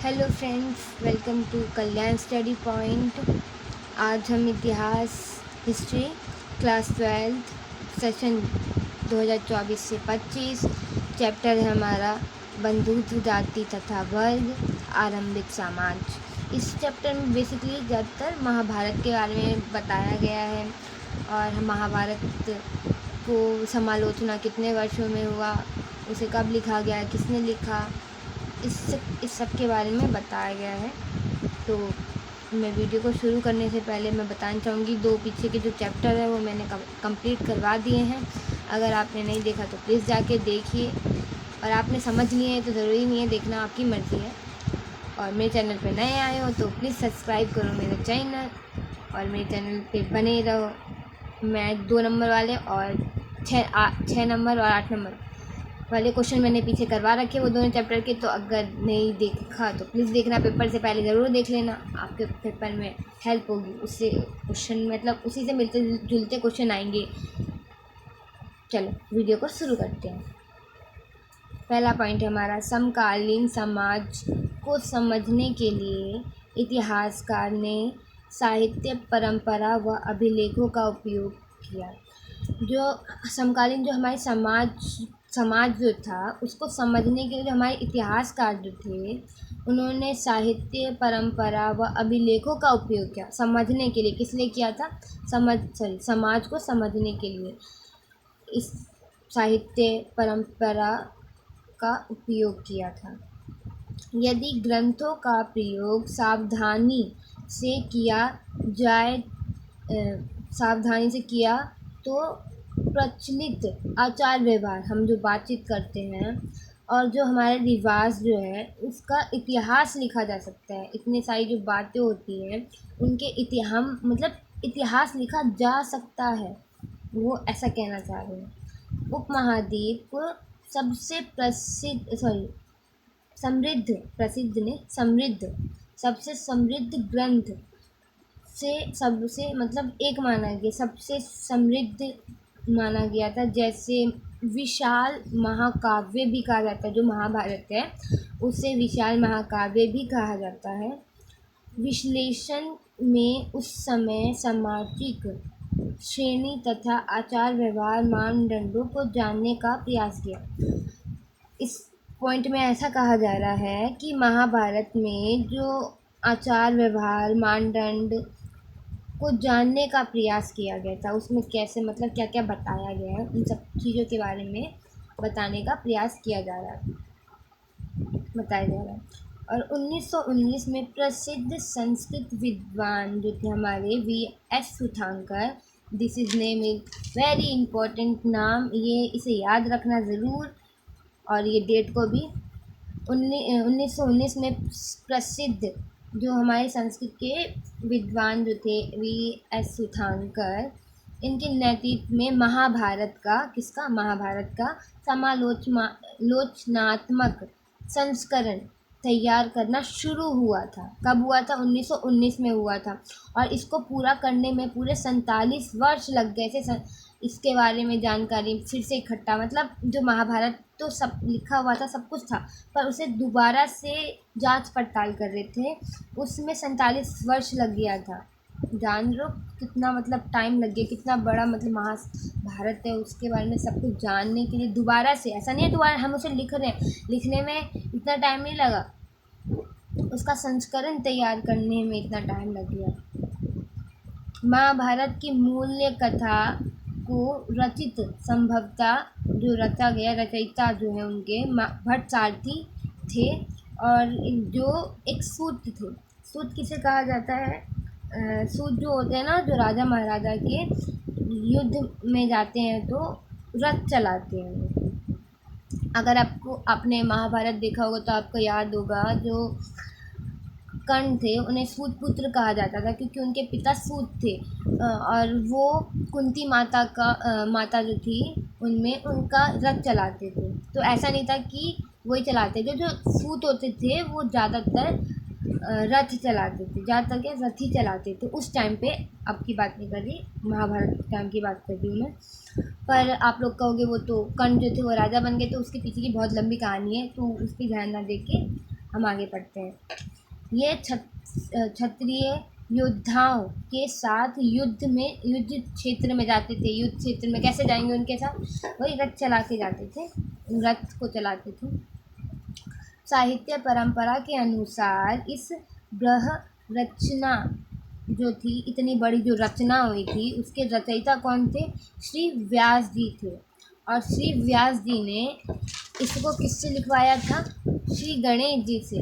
Hello friends, welcome to Kalyan study point. आज हम इतिहास हिस्ट्री क्लास 12 सेशन 2024 से 25 चैप्टर है हमारा बंधुत्व जाति तथा वर्ग आरंभिक समाज। इस चैप्टर में बेसिकली ज़्यादातर महाभारत के बारे में बताया गया है और महाभारत को समालोचना कितने वर्षों में हुआ, उसे कब लिखा गया, किसने लिखा, इस सब के बारे में बताया गया है। तो मैं वीडियो को शुरू करने से पहले मैं बताना चाहूँगी, दो पीछे के जो चैप्टर है वो मैंने कंप्लीट करवा दिए हैं। अगर आपने नहीं देखा तो प्लीज़ जाके देखिए, और आपने समझ लिए हैं तो ज़रूरी नहीं है देखना, आपकी मर्ज़ी है। और मेरे चैनल पे नए आए हो तो प्लीज़ सब्सक्राइब करो मेरे चैनल और मेरे चैनल पे बने रहो। मैं 2 नंबर वाले और 6 नंबर और 8 नंबर वाले क्वेश्चन मैंने पीछे करवा रखे वो दोनों चैप्टर के, तो अगर नहीं देखा तो प्लीज़ देखना, पेपर से पहले ज़रूर देख लेना, आपके पेपर में हेल्प होगी। उससे क्वेश्चन मतलब उसी से मिलते जुलते क्वेश्चन आएंगे। चलो वीडियो को शुरू करते हैं। पहला पॉइंट है हमारा, समकालीन समाज को समझने के लिए इतिहासकार ने साहित्य परंपरा व अभिलेखों का उपयोग किया। जो समकालीन जो हमारे समाज जो था उसको समझने के लिए जो हमारे इतिहासकार जो थे उन्होंने साहित्य परंपरा व अभिलेखों का उपयोग किया समझने के लिए। किस लिए किया था? समाज को समझने के लिए इस साहित्य परंपरा का उपयोग किया था। यदि ग्रंथों का प्रयोग सावधानी से किया जाए तो प्रचलित आचार व्यवहार, हम जो बातचीत करते हैं और जो हमारे रिवाज जो है उसका इतिहास लिखा जा सकता है। इतनी सारी जो बातें होती हैं उनके हम मतलब इतिहास लिखा जा सकता है, वो ऐसा कहना चाह रहे हैं। उपमहाद्वीप को सबसे सबसे समृद्ध ग्रंथ से सबसे मतलब एक माना गया, सबसे समृद्ध माना गया था। जैसे विशाल महाकाव्य भी कहा जाता है, जो महाभारत है उसे विशाल महाकाव्य भी कहा जाता है। विश्लेषण में उस समय सामाजिक श्रेणी तथा आचार व्यवहार मानदंडों को जानने का प्रयास किया। इस पॉइंट में ऐसा कहा जा रहा है कि महाभारत में जो आचार व्यवहार मानदंड को जानने का प्रयास किया गया था, उसमें कैसे मतलब क्या क्या बताया गया है, उन सब चीज़ों के बारे में बताने का प्रयास बताया जा रहा है। और 1919 में प्रसिद्ध संस्कृत विद्वान जो थे हमारे V.S. Suthankar, this is name is very important नाम, ये इसे याद रखना ज़रूर, और ये डेट को भी। 1919 में प्रसिद्ध जो हमारे संस्कृत के विद्वान जो थे V.S. सूथंकर, इनके नेतृत्व में महाभारत का समालोचनात्मक संस्करण तैयार करना शुरू हुआ था। कब हुआ था? 1919 में हुआ था, और इसको पूरा करने में पूरे 47 वर्ष लग गए थे। इसके बारे में जानकारी फिर से इकट्ठा, मतलब जो महाभारत तो सब लिखा हुआ था, सब कुछ था, पर उसे दोबारा से जांच पड़ताल कर रहे थे, उसमें 47 वर्ष लग गया था। जान लो कितना मतलब टाइम लग गया, कितना बड़ा मतलब महाभारत है, उसके बारे में सब कुछ जानने के लिए दोबारा से, ऐसा नहीं है दोबारा हम उसे लिख रहे हैं, लिखने में इतना टाइम नहीं लगा, उसका संस्करण तैयार करने में इतना टाइम लग गया। महाभारत की मूल्य कथा को संभवतः जो रचा गया, रचयिता जो है उनके भट्ट सारथी थे, और जो एक सूत थे। सूत किसे कहा जाता है? सूत जो होते हैं ना, जो राजा महाराजा के युद्ध में जाते हैं तो रथ चलाते हैं। अगर आपने महाभारत देखा होगा तो आपको याद होगा जो कर्ण थे उन्हें सूत पुत्र कहा जाता था, क्योंकि उनके पिता सूत थे, और वो कुंती माता जो थी उनमें उनका रथ चलाते थे। तो ऐसा नहीं था कि वही चलाते थे, जो सूत होते थे वो ज़्यादातर रथ चलाते थे, ज़्यादातर के रथ ही चलाते थे उस टाइम पे। अब की बात नहीं कर रही, महाभारत टाइम की बात कर रही हूँ मैं। पर आप लोग कहोगे वो तो कर्ण जो थे वो राजा बन गए, तो उसके पीछे की बहुत लंबी कहानी है, तो उस पर ध्यान ना दे के हम आगे पढ़ते हैं। ये क्षत्रिय योद्धाओं के साथ युद्ध क्षेत्र में जाते थे। युद्ध क्षेत्र में कैसे जाएंगे उनके साथ? वही रथ चला के जाते थे, रथ को चलाते थे। साहित्य परंपरा के अनुसार इस ग्रह रचना जो थी, इतनी बड़ी जो रचना हुई थी, उसके रचयिता कौन थे? श्री व्यास जी थे। और श्री व्यास जी ने इसको किससे लिखवाया था? श्री गणेश जी से।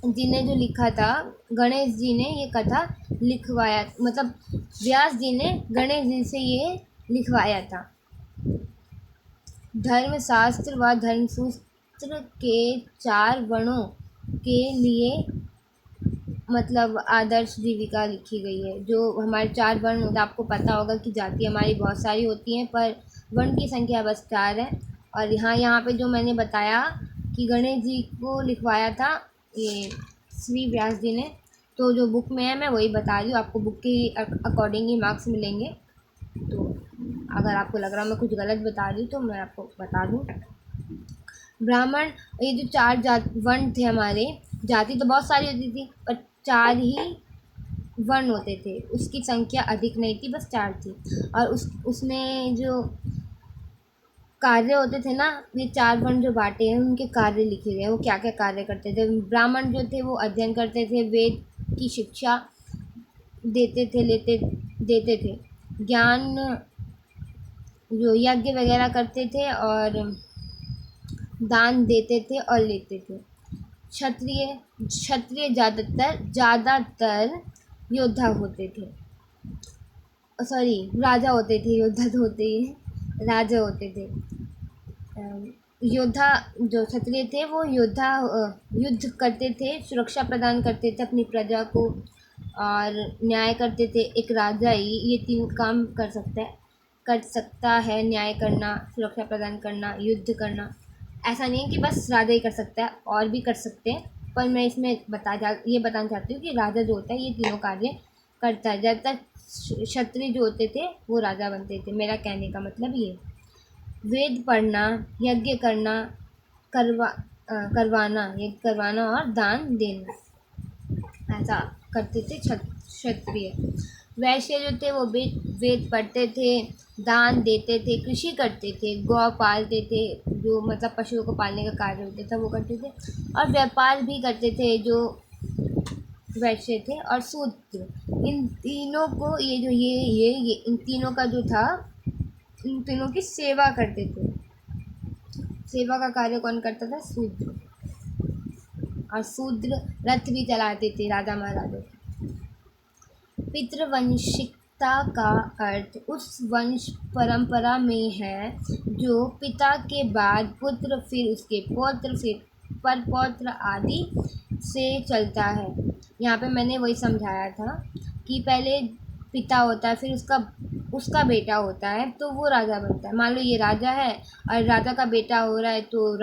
जिन्हें जो लिखा था, गणेश जी ने ये कथा लिखवाया, मतलब व्यास जी ने गणेश जी से ये लिखवाया था। धर्मशास्त्र व धर्मसूत्र के 4 वर्णों के लिए मतलब आदर्श जीविका लिखी गई है। जो हमारे 4 वर्ण होते हैं, आपको पता होगा कि जाति हमारी बहुत सारी होती हैं, पर वर्ण की संख्या बस 4 है। और यहाँ पे जो मैंने बताया कि गणेश जी को लिखवाया था ये श्री व्यास जी ने, तो जो बुक में है मैं वही बता रही हूँ, आपको बुक के अकॉर्डिंग ही मार्क्स मिलेंगे। तो अगर आपको लग रहा है मैं कुछ गलत बता रही हूँ तो मैं आपको बता दूँ। ब्राह्मण, ये जो 4 वर्ण थे हमारे, जाति तो बहुत सारी होती थी पर 4 ही वर्ण होते थे, उसकी संख्या अधिक नहीं थी, बस 4 थी। और उसमें जो कार्य होते थे ना, ये 4 वर्ण जो बांटे हैं उनके कार्य लिखे गए, वो क्या क्या कार्य करते थे। ब्राह्मण जो थे वो अध्ययन करते थे, वेद की शिक्षा देते थे, ज्ञान जो यज्ञ वगैरह करते थे और दान देते थे और लेते थे। क्षत्रिय ज़्यादातर योद्धा होते थे, सॉरी राजा होते थे, योद्धा तो होते ही हैं, राजा होते थे। योद्धा जो क्षत्रिय थे वो युद्ध करते थे, सुरक्षा प्रदान करते थे अपनी प्रजा को और न्याय करते थे। एक राजा ही ये 3 काम कर सकता है, न्याय करना, सुरक्षा प्रदान करना, युद्ध करना। ऐसा नहीं है कि बस राजा ही कर सकता है, और भी कर सकते हैं, पर मैं इसमें ये बताना चाहती हूँ कि राजा जो होता है ये तीनों कार्य करता है। जब तक क्षत्रिय जो होते थे वो राजा बनते थे, मेरा कहने का मतलब ये। वेद पढ़ना, यज्ञ करवाना और दान देना, ऐसा करते थे क्षत्रिय। वैश्य जो थे वो वेद पढ़ते थे, दान देते थे, कृषि करते थे, गौ पालते थे, जो मतलब पशुओं को पालने का कार्य होता था वो करते थे, और व्यापार भी करते थे जो वैश्य थे। और शूद्र, इन तीनों को ये इन तीनों का जो था, इन तीनों की सेवा करते थे। सेवा का कार्य कौन करता था? शूद्र। और शूद्र रथ भी चलाते थे, राजा महाराजा। पितृवंशिकता का अर्थ उस वंश परंपरा में है जो पिता के बाद पुत्र, फिर उसके पौत्र, फिर परपौत्र आदि से चलता है। यहाँ पे मैंने वही समझाया था कि पहले पिता होता है, फिर उसका बेटा होता है, तो वो राजा बनता है। मान लो ये राजा है और राजा का बेटा हो रहा है, तो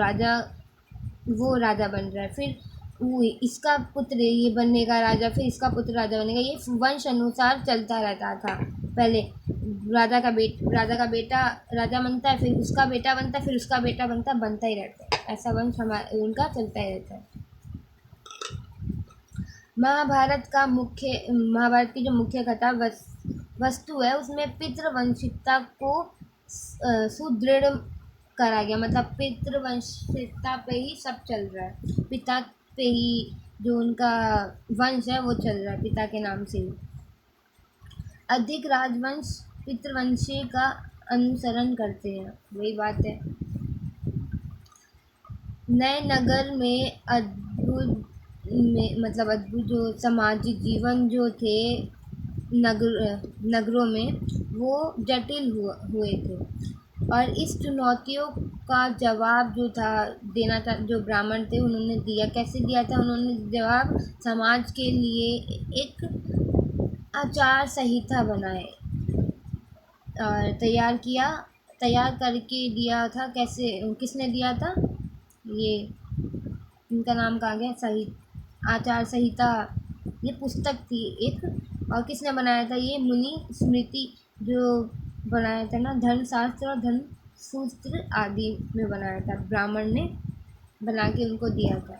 वो राजा बन रहा है, फिर वो इसका पुत्र ये बनेगा राजा, फिर इसका पुत्र राजा बनेगा। ये वंश अनुसार चलता रहता था। पहले राजा का बेटा राजा बनता है, फिर उसका बेटा बनता है, फिर उसका बेटा बनता ही रहता है। ऐसा वंश उनका चलता ही रहता है। महाभारत की जो मुख्य कथा वस्तु है, उसमें पितृवंशिकता को सुदृढ़ करा गया। मतलब पितृवंशिकता पे ही सब चल रहा है, पिता पे ही जो उनका वंश है वो चल रहा है, पिता के नाम से ही। अधिक राजवंश पितृवंशी का अनुसरण करते हैं, वही बात है। नए नगर में अद्भुत जो सामाजिक जीवन जो थे नगरों में, वो जटिल हुए थे। और इस चुनौतियों का जवाब जो देना था, जो ब्राह्मण थे उन्होंने दिया। कैसे दिया था उन्होंने जवाब? समाज के लिए एक आचार संहिता बनाए और तैयार करके दिया था। कैसे, किसने दिया था? ये इनका नाम कहाँ गया? आचार संहिता ये पुस्तक थी एक, और किसने बनाया था? ये मुनि स्मृति जो बनाया था ना, धर्मशास्त्र और धर्मसूत्र आदि में बनाया था ब्राह्मण ने। बना के उनको दिया था।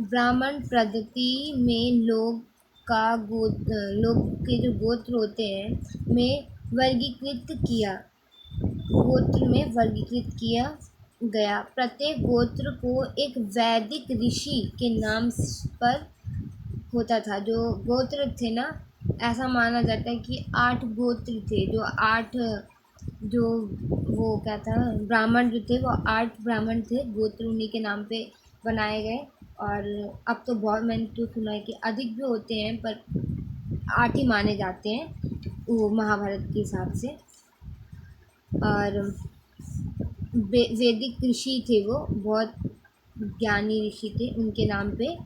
ब्राह्मण पद्धति में लोग के जो गोत्र होते हैं में वर्गीकृत किया गया। प्रत्येक गोत्र को एक वैदिक ऋषि के नाम पर होता था। जो गोत्र थे ना, ऐसा माना जाता है कि 8 गोत्र थे, जो 8 जो वो क्या था, ब्राह्मण जो थे वो 8 ब्राह्मण थे, गोत्र उन्हीं के नाम पे बनाए गए। और अब तो बहुत, मैंने तो सुना है कि अधिक भी होते हैं, पर 8 ही माने जाते हैं वो महाभारत के हिसाब से। और वैदिक ऋषि थे, वो बहुत ज्ञानी ऋषि थे, उनके नाम पे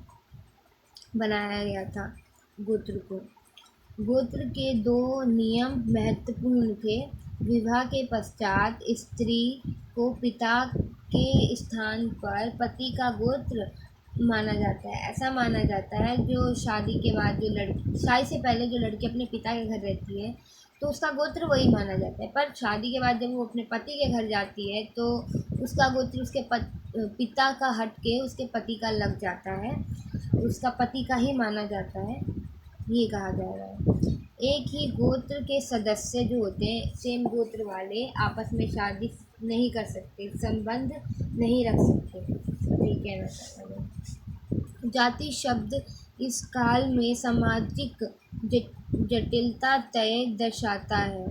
बनाया गया था गोत्र को। गोत्र के 2 नियम महत्वपूर्ण थे। विवाह के पश्चात स्त्री को पिता के स्थान पर पति का गोत्र माना जाता है। ऐसा माना जाता है जो शादी के बाद शादी से पहले जो लड़की अपने पिता के घर रहती है तो उसका गोत्र वही माना जाता है, पर शादी के बाद जब वो अपने पति के घर जाती है तो उसका गोत्र उसके पिता का हट के उसके पति का लग जाता है, उसका पति का ही माना जाता है, ये कहा जा रहा है। एक ही गोत्र के सदस्य जो होते हैं, सेम गोत्र वाले, आपस में शादी नहीं कर सकते, संबंध नहीं रख सकते, ये कहना चाहता हूँ। जाति शब्द इस काल में सामाजिक जटिलता तय दर्शाता है।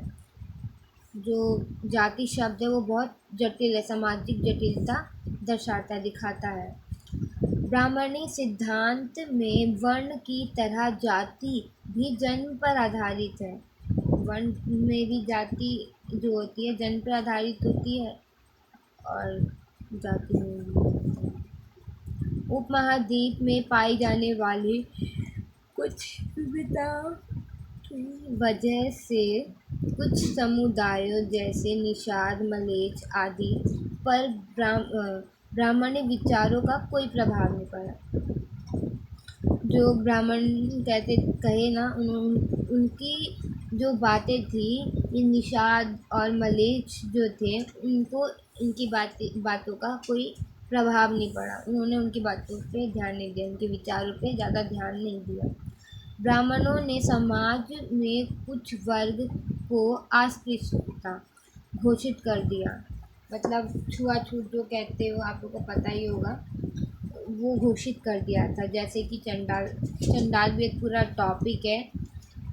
जो जाति शब्द है वो बहुत जटिल है, सामाजिक जटिलता दर्शाता है, दिखाता है। ब्राह्मणी सिद्धांत में वर्ण की तरह जाति भी जन्म पर आधारित है। वर्ण में भी जाति जो होती है जन्म पर आधारित होती है, और जाति में भी। उपमहाद्वीप में पाई जाने वाली कुछ विविधताओं की वजह से कुछ समुदायों जैसे निषाद, मलेच्छ आदि पर ब्राह्मणी विचारों का कोई प्रभाव नहीं पड़ा। जो ब्राह्मण कहे ना, उनकी जो बातें थी, ये निषाद और मलेच्छ जो थे उनको इनकी बातों का कोई प्रभाव नहीं पड़ा। उन्होंने उनकी बातों पे ध्यान नहीं दिया, उनके विचारों पे ज़्यादा ध्यान नहीं दिया। ब्राह्मणों ने समाज में कुछ वर्ग को अस्पृश्यता घोषित कर दिया, मतलब छुआछूत जो कहते हो, आप लोगों को पता ही होगा, वो घोषित कर दिया था। जैसे कि चंडाल भी एक पूरा टॉपिक है,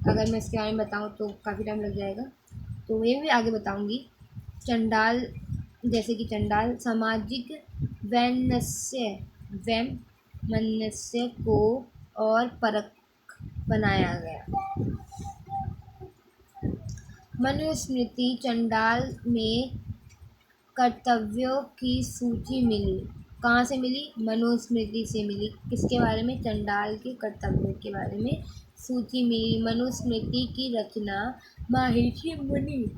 अगर मैं इसके बारे में बताऊँ तो काफ़ी टाइम लग जाएगा, तो ये भी आगे बताऊँगी। चंडाल, जैसे कि चंडाल सामाजिक वैमनस्य को और परख बनाया गया। मनुस्मृति चंडाल में कर्तव्यों की सूची मिली। कहाँ से मिली? मनुस्मृति से मिली। किसके बारे में? चंडाल के कर्तव्यों के बारे में सूची मिली। मनुस्मृति की रचना महर्षि मुनि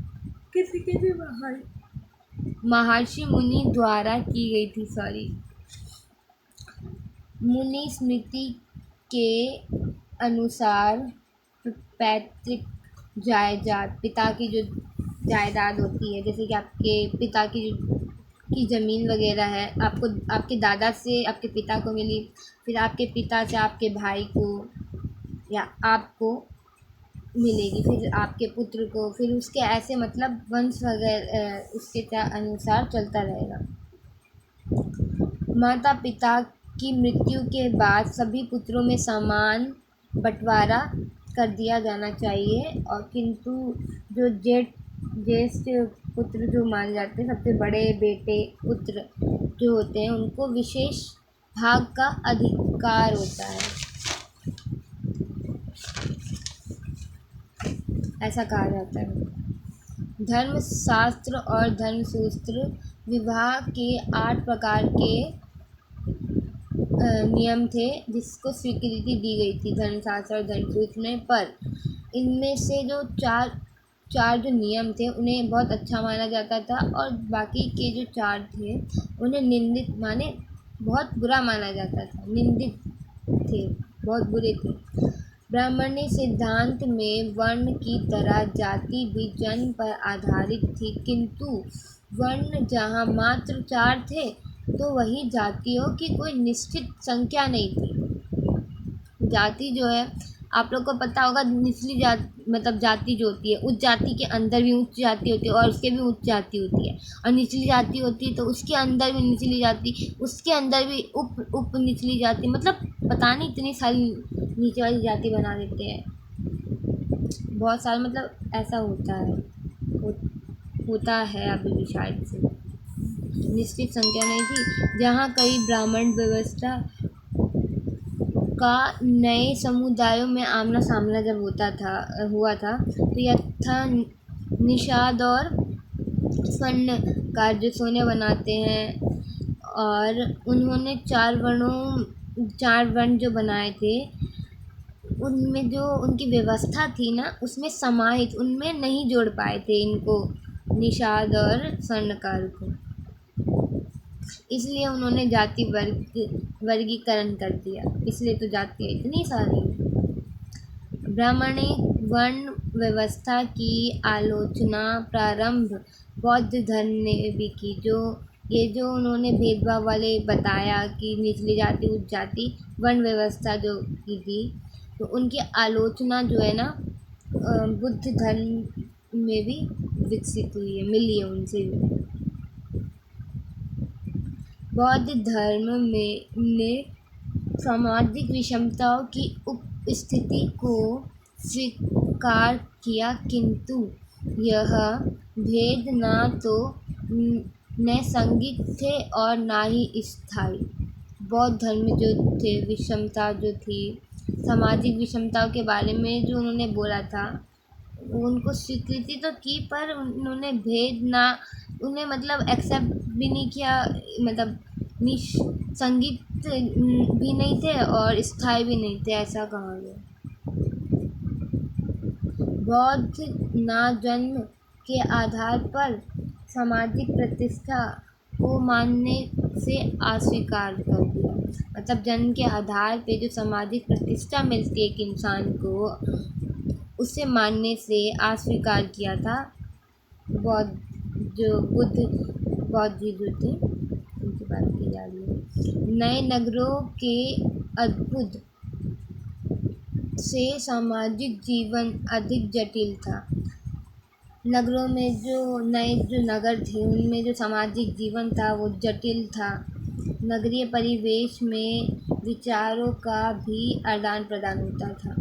महर्षि मुनि द्वारा की गई थी। मुनि स्मृति के अनुसार पैतृक जायदाद, पिता की जो जायदाद होती है, जैसे कि आपके पिता की ज़मीन वगैरह है, आपको आपके दादा से आपके पिता को मिली, फिर आपके पिता से आपके भाई को या आपको मिलेगी, फिर आपके पुत्र को, फिर उसके ऐसे, मतलब वंश वगैरह उसके अनुसार चलता रहेगा। माता पिता की मृत्यु के बाद सभी पुत्रों में समान बंटवारा कर दिया जाना चाहिए, और किंतु जो ज्येष्ठ पुत्र जो माने जाते हैं, सबसे बड़े बेटे पुत्र जो होते हैं, उनको विशेष भाग का अधिकार होता है, ऐसा कहा जाता है। धर्मशास्त्र और धर्मसूत्र विवाह के 8 प्रकार के नियम थे जिसको स्वीकृति दी गई थी धर्मशास्त्र और धर्मसूत्र में, पर इनमें से जो चार जो नियम थे उन्हें बहुत अच्छा माना जाता था, और बाकी के जो 4 थे उन्हें निंदित, माने बहुत बुरा माना जाता था, निंदित थे, बहुत बुरे थे। ब्राह्मणी सिद्धांत में वर्ण की तरह जाति भी जन्म पर आधारित थी, किंतु वर्ण जहाँ मात्र 4 थे तो वही जातियों की कोई निश्चित संख्या नहीं थी। जाति जो है, आप लोग को पता होगा, निचली मतलब जाति जो होती है, उस जाति के अंदर भी उच्च जाति होती है और उसके भी उच्च जाति होती है, और निचली जाति होती है तो उसके अंदर भी निचली जाति, उसके अंदर भी उप निचली जाति, मतलब पता नहीं इतनी सारी नीचे वाली जाति बना देते हैं, बहुत सारा, मतलब ऐसा होता है, होता है अभी भी शायद से। निश्चित संख्या नहीं थी। जहाँ कई ब्राह्मण व्यवस्था का नए समुदायों में आमना सामना जब हुआ था तो यह था निषाद और स्वर्णकार जो सोने बनाते हैं, और उन्होंने 4 वर्ण जो बनाए थे उनमें जो उनकी व्यवस्था थी ना, उसमें समाहित उनमें नहीं जोड़ पाए थे इनको, निषाद और स्वर्णकार को, इसलिए उन्होंने जाति वर्गीकरण कर दिया, इसलिए तो जातियाँ इतनी सारी हैं। ब्राह्मणी वर्ण व्यवस्था की आलोचना प्रारंभ बौद्ध धर्म ने भी की। जो उन्होंने भेदभाव वाले बताया कि निचली जाति उच्च जाति वर्ण व्यवस्था जो की थी, तो उनकी आलोचना जो है ना बुद्ध धर्म में भी विकसित हुई है, मिली है उनसे भी। बौद्ध धर्म ने सामाजिक विषमताओं की उपस्थिति को स्वीकार किया, किंतु यह भेद न तो नैसर्गिक थे और न ही स्थायी। बौद्ध धर्म में जो थे विषमता जो थी, सामाजिक विषमताओं के बारे में जो उन्होंने बोला था, उनको स्वीकृति तो की पर उन्होंने भेद ना, उन्हें मतलब एक्सेप्ट भी नहीं किया, मतलब संगीत भी नहीं थे और स्थायी भी नहीं थे, ऐसा कहा गया। बौद्ध ना जन्म के आधार पर सामाजिक प्रतिष्ठा को मानने से अस्वीकार कर दिया, मतलब जन्म के आधार पे जो सामाजिक प्रतिष्ठा मिलती है एक इंसान को, उसे मानने से अस्वीकार किया था बुद्ध जी जो थे, उनकी बात की जा रही है। नए नगरों के अद्भुत से सामाजिक जीवन अधिक जटिल था। नगरों में जो नगर थे उनमें जो सामाजिक जीवन था वो जटिल था। नगरीय परिवेश में विचारों का भी आदान प्रदान होता था।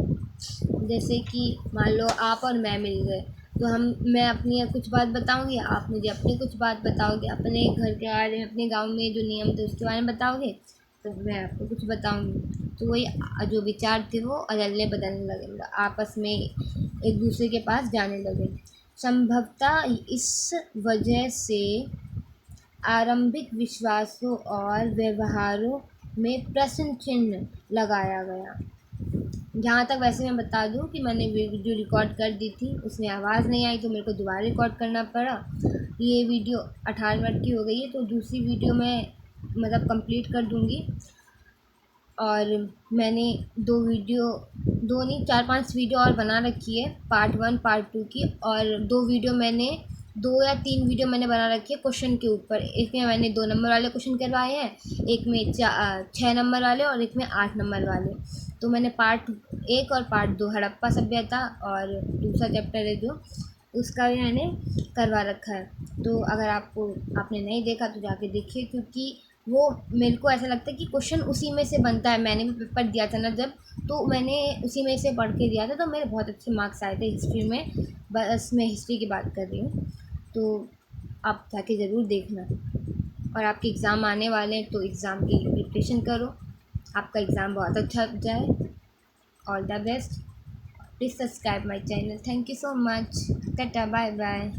जैसे कि मान लो आप और मैं मिल गए तो मैं अपनी कुछ बात बताऊंगी, आप मुझे अपनी कुछ बात बताओगे, अपने घर के बारे में, अपने गांव में जो नियम थे उसके बारे में बताओगे, तो मैं आपको कुछ बताऊंगी, तो वही जो विचार थे वो अदलने बदलने लगेगा, आपस में एक दूसरे के पास जाने लगे। संभवतः इस वजह से आरंभिक विश्वासों और व्यवहारों में प्रश्न चिन्ह लगाया गया। जहाँ तक वैसे मैं बता दूँ कि मैंने वीडियो रिकॉर्ड कर दी थी, उसमें आवाज़ नहीं आई तो मेरे को दोबारा रिकॉर्ड करना पड़ा। ये वीडियो 18 मिनट की हो गई है, तो दूसरी वीडियो मैं मतलब कंप्लीट कर दूँगी। और मैंने 2 नहीं 4-5 वीडियो और बना रखी है, पार्ट 1 पार्ट 2 की, और 2 या 3 वीडियो मैंने बना रखी है क्वेश्चन के ऊपर। एक में मैंने 2 नंबर वाले क्वेश्चन करवाए हैं, एक में 6 नंबर वाले और एक में 8 नंबर वाले। तो मैंने पार्ट 1 और पार्ट 2 हड़प्पा सभ्यता और दूसरा चैप्टर है जो उसका भी मैंने करवा रखा है। तो अगर आपने नहीं देखा तो जाके देखिए, क्योंकि वो मेरे को ऐसा लगता है कि क्वेश्चन उसी में से बनता है। मैंने भी पेपर दिया था ना जब, तो मैंने उसी में से पढ़ के दिया था, तो मेरे बहुत अच्छे मार्क्स आए थे हिस्ट्री में। बस मैं हिस्ट्री की बात कर रही हूँ, तो आप जाके ज़रूर देखना। और आपके एग्ज़ाम आने वाले हैं तो एग्ज़ाम की प्रिपरेशन करो, आपका एग्ज़ाम बहुत अच्छा जाए। All the best. Please subscribe my channel. Thank you so much. Tata, bye bye.